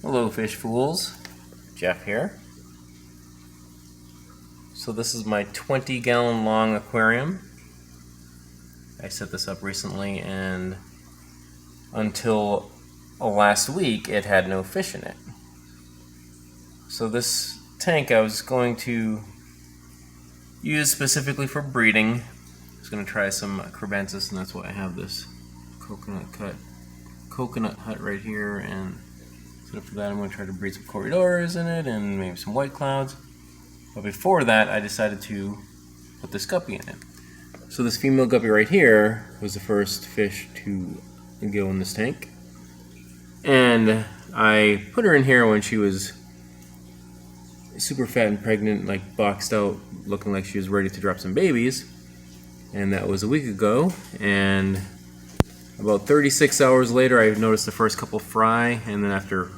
Hello fish fools, Jeff here. So this is my 20-gallon long aquarium. I set this up recently and until last week it had no fish in it. So this tank I was going to use specifically for breeding. I was going to try some Pregnancies, and that's why I have this coconut hut right here, and so for that I'm going to try to breed some corridors in it and maybe some white clouds. But before that I decided to put this guppy in it. So this female guppy right here was the first fish to go in this tank, and I put her in here when she was super fat and pregnant, like boxed out, looking like she was ready to drop some babies, and that was a week ago. And about 36 hours later I noticed the first couple fry, and then after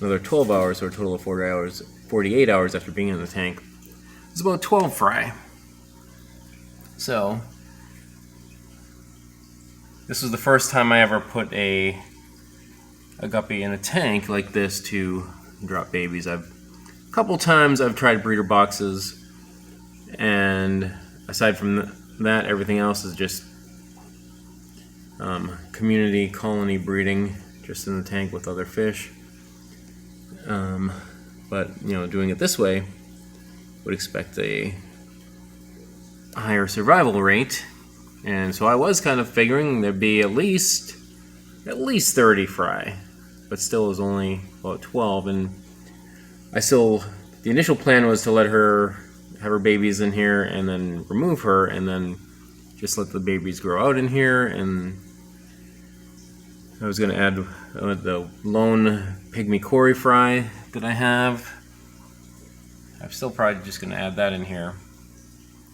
another 12 hours, or a total of 48 hours after being in the tank, it was about 12 fry. So this was the first time I ever put a guppy in a tank like this to drop babies. A couple times I've tried breeder boxes, and aside from that, everything else is just community colony breeding, just in the tank with other fish. But you know, doing it this way would expect a higher survival rate, and so I was kind of figuring there'd be at least 30 fry, but still it was only about 12. And the initial plan was to let her have her babies in here and then remove her and then just let the babies grow out in here. And I was going to add the lone pygmy cory fry that I have. I'm still probably just going to add that in here.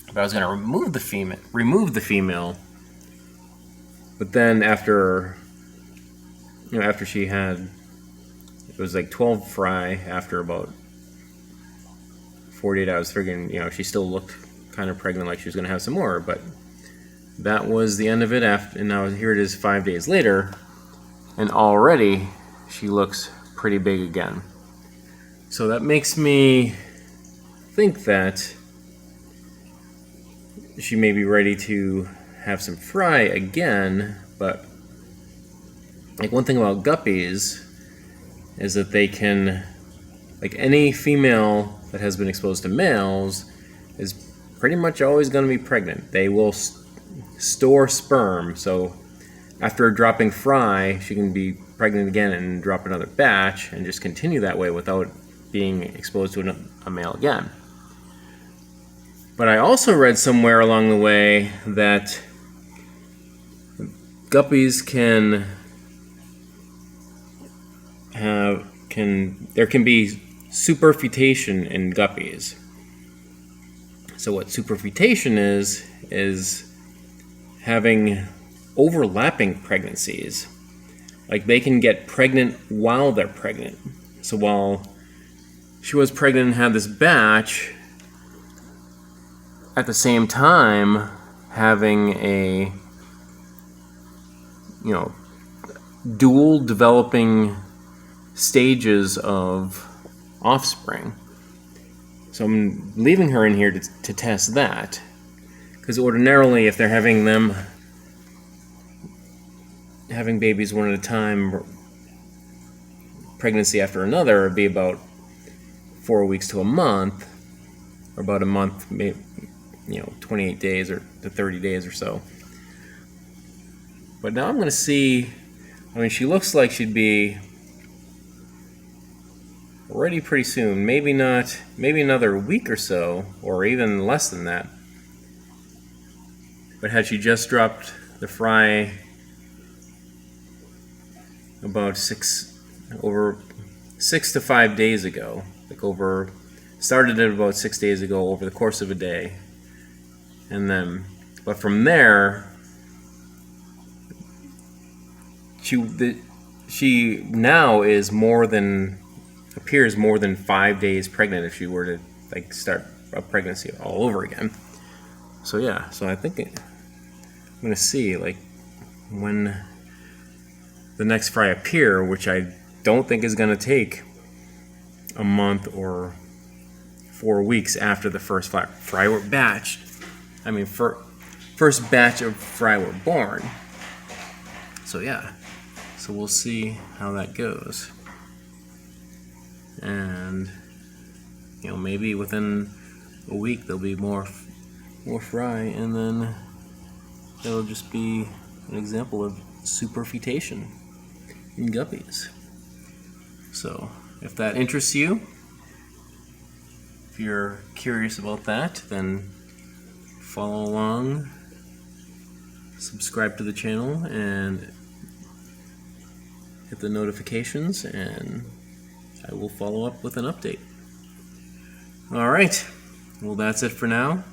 But I was going to remove the female. But then after she had, it was like 12 fry after about 48 hours, figuring, she still looked kind of pregnant, like she was going to have some more. But that was the end of it. And now here it is 5 days later, and already she looks pretty big again. So that makes me think that she may be ready to have some fry again. But like, one thing about guppies is that they can, like any female that has been exposed to males, is pretty much always going to be pregnant. They will store sperm, so after dropping fry, she can be pregnant again and drop another batch and just continue that way without being exposed to a male again. But I also read somewhere along the way that guppies there can be superfetation in guppies. So what superfetation is having overlapping pregnancies. Like, they can get pregnant while they're pregnant. So while she was pregnant and had this batch, at the same time having a dual developing stages of offspring. So I'm leaving her in here to test that, because ordinarily if they're having babies one at a time, pregnancy after another, it'd be about 4 weeks to a month, or about a month, maybe 28 days or to 30 days or so. But now I'm going to see, she looks like she'd be ready pretty soon. Maybe another week or so, or even less than that. But had she just dropped the fry about 6 to 5 days ago, started it about 6 days ago over the course of a day, but from there, she now appears more than 5 days pregnant if she were to start a pregnancy all over again. So yeah, I think I'm gonna see when the next fry appear, which I don't think is going to take a month or 4 weeks after the first fry were batched. I mean, first batch of fry were born. So yeah, so we'll see how that goes. And you know, maybe within a week there'll be more fry, and then it'll just be an example of superfetation in guppies. So if that interests you, if you're curious about that, then follow along, subscribe to the channel, and hit the notifications, and I will follow up with an update. Alright, well that's it for now,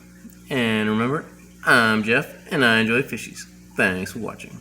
and remember, I'm Jeff, and I enjoy fishies. Thanks for watching.